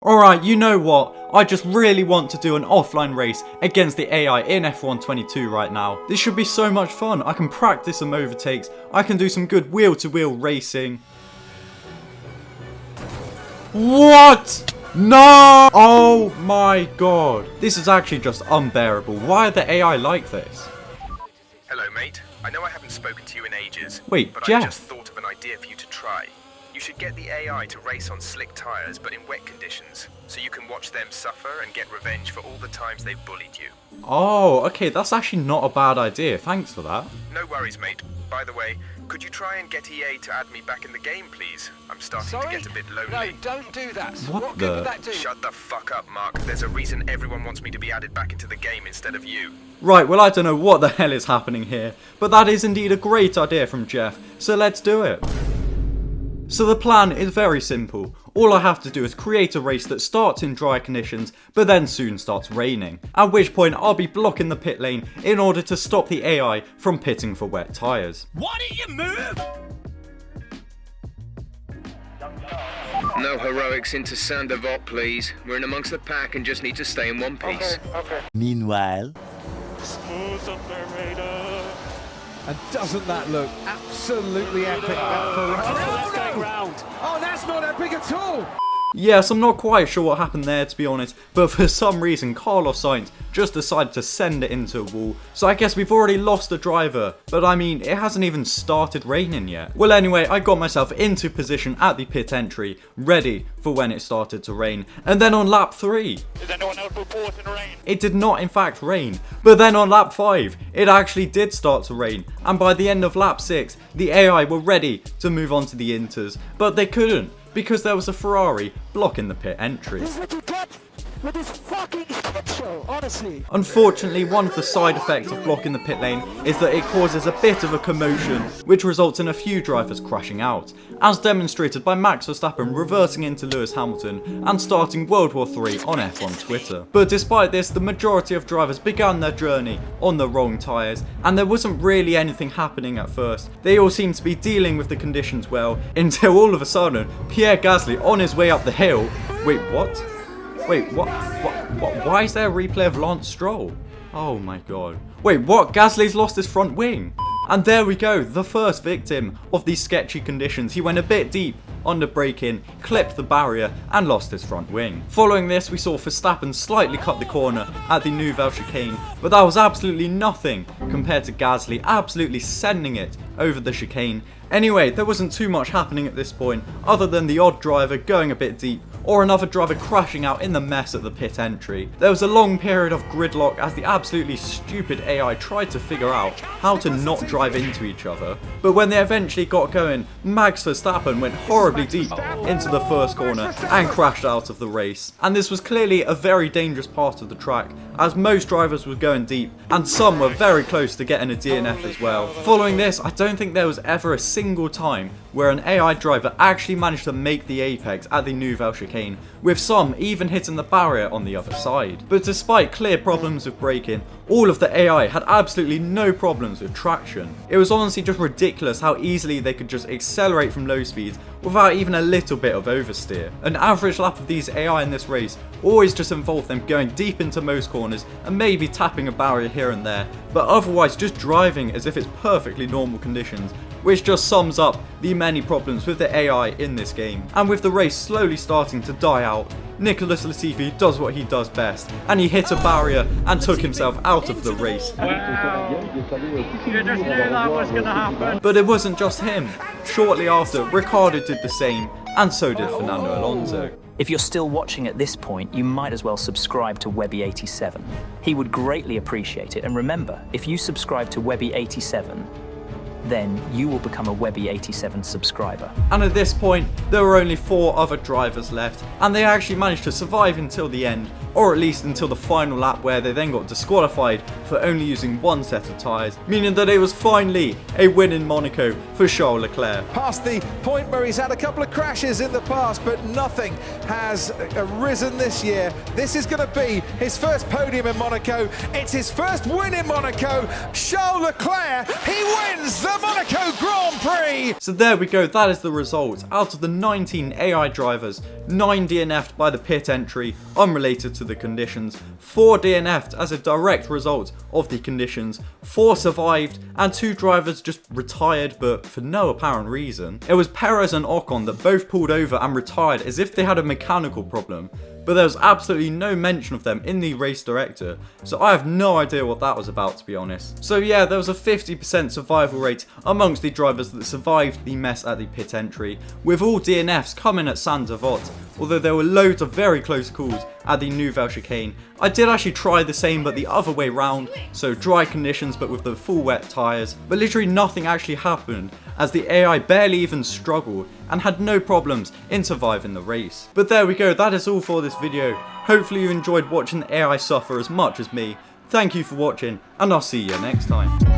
Alright, you know what? I just really want to do an offline race against the AI in F1 22 right now. This should be so much fun. I can practice some overtakes. I can do some good wheel-to-wheel racing. What? No! Oh my god. This is actually just unbearable. Why are the AI like this? Hello, mate. I know I haven't spoken to you in ages. Wait, but Jeff. I just thought of an idea for you to try. You should get the AI to race on slick tyres but in wet conditions, so you can watch them suffer and get revenge for all the times they've bullied you. Oh, okay, that's actually not a bad idea. Thanks for that. No worries, mate. By the way, could you try and get EA to add me back in the game, please? I'm starting to get a bit lonely. No, don't do that. What good the- would that do? Shut the fuck up, Mark. There's a reason everyone wants me to be added back into the game instead of you. Right, well I don't know what the hell is happening here, but that is indeed a great idea from Jeff, so let's do it. So the plan is very simple. All I have to do is create a race that starts in dry conditions, but then soon starts raining. At which point I'll be blocking the pit lane in order to stop the AI from pitting for wet tyres. Why don't you move? No heroics into Sandoval, please. We're in amongst the pack and just need to stay in one piece. Okay. Meanwhile, Smooth operator. And doesn't that look absolutely epic, that Ferrari? That's going round. Oh, that's not epic at all! Yes, I'm not quite sure what happened there to be honest, but for some reason Carlos Sainz just decided to send it into a wall, so I guess we've already lost a driver, but I mean, it hasn't even started raining yet. Well anyway, I got myself into position at the pit entry, ready for when it started to rain, and then on lap 3, Is anyone else reporting rain? it did not in fact rain, but then on lap 5, it actually did start to rain, and by the end of lap 6, the AI were ready to move on to the inters, but they couldn't, because there was a Ferrari blocking the pit entry. This is what you get with this fucking shit show, honestly. Unfortunately, one of the side effects of blocking the pit lane is that it causes a bit of a commotion, which results in a few drivers crashing out, as demonstrated by Max Verstappen reversing into Lewis Hamilton and starting World War III on F1 Twitter. But despite this, the majority of drivers began their journey on the wrong tyres, and there wasn't really anything happening at first. They all seemed to be dealing with the conditions well, until all of a sudden, Pierre Gasly on his way up the hill. Wait, what? Wait, what? Why is there a replay of Lance Stroll? Oh my god. Wait, what? Gasly's lost his front wing. And there we go, the first victim of these sketchy conditions. He went a bit deep, under braking, clipped the barrier and lost his front wing. Following this, we saw Verstappen slightly cut the corner at the Nouvelle chicane, but that was absolutely nothing compared to Gasly absolutely sending it over the chicane. Anyway, there wasn't too much happening at this point, other than the odd driver going a bit deep, or another driver crashing out in the mess at the pit entry. There was a long period of gridlock as the absolutely stupid AI tried to figure out how to not drive into each other. But when they eventually got going, Max Verstappen went horribly deep into the first corner and crashed out of the race. And this was clearly a very dangerous part of the track, as most drivers were going deep and some were very close to getting a DNF as well. Following this, I don't think there was ever a single time where an AI driver actually managed to make the apex at the Nouvelle chicane, with some even hitting the barrier on the other side. But despite clear problems with braking, all of the AI had absolutely no problems with traction. It was honestly just ridiculous how easily they could just accelerate from low speeds without even a little bit of oversteer. An average lap of these AI in this race always just involved them going deep into most corners and maybe tapping a barrier here and there, but otherwise just driving as if it's perfectly normal conditions, which just sums up the many problems with the AI in this game. And with the race slowly starting to die out, Nicholas Latifi does what he does best, and he hit a barrier and took himself out of the race. Wow. You just knew that was going to happen. But it wasn't just him. Shortly after, Ricciardo did the same, and so did Fernando Alonso. If you're still watching at this point, you might as well subscribe to Webby87. He would greatly appreciate it, and remember, if you subscribe to Webby87, then you will become a Webby87 subscriber. And at this point, there were only 4 other drivers left, and they actually managed to survive until the end, or at least until the final lap where they then got disqualified for only using one set of tyres, meaning that it was finally a win in Monaco for Charles Leclerc. Past the point where he's had a couple of crashes in the past, but nothing has arisen this year. This is going to be his first podium in Monaco. It's his first win in Monaco. Charles Leclerc, he wins the the Monaco Grand Prix. So there we go, that is the result. Out of the 19 AI drivers, 9 DNF'd by the pit entry, unrelated to the conditions, 4 DNF'd as a direct result of the conditions, 4 survived, and 2 drivers just retired but for no apparent reason. It was Perez and Ocon that both pulled over and retired as if they had a mechanical problem, but there was absolutely no mention of them in the race director, so I have no idea what that was about, to be honest. So yeah, there was a 50% survival rate amongst the drivers that survived the mess at the pit entry, with all DNFs coming at Saint-Avold, although there were loads of very close calls at the Nouvelle Chicane. I did actually try the same but the other way round, so dry conditions but with the full wet tyres, but literally nothing actually happened as the AI barely even struggled and had no problems in surviving the race. But there we go, that is all for this video. Hopefully you enjoyed watching the AI suffer as much as me. Thank you for watching, and I'll see you next time.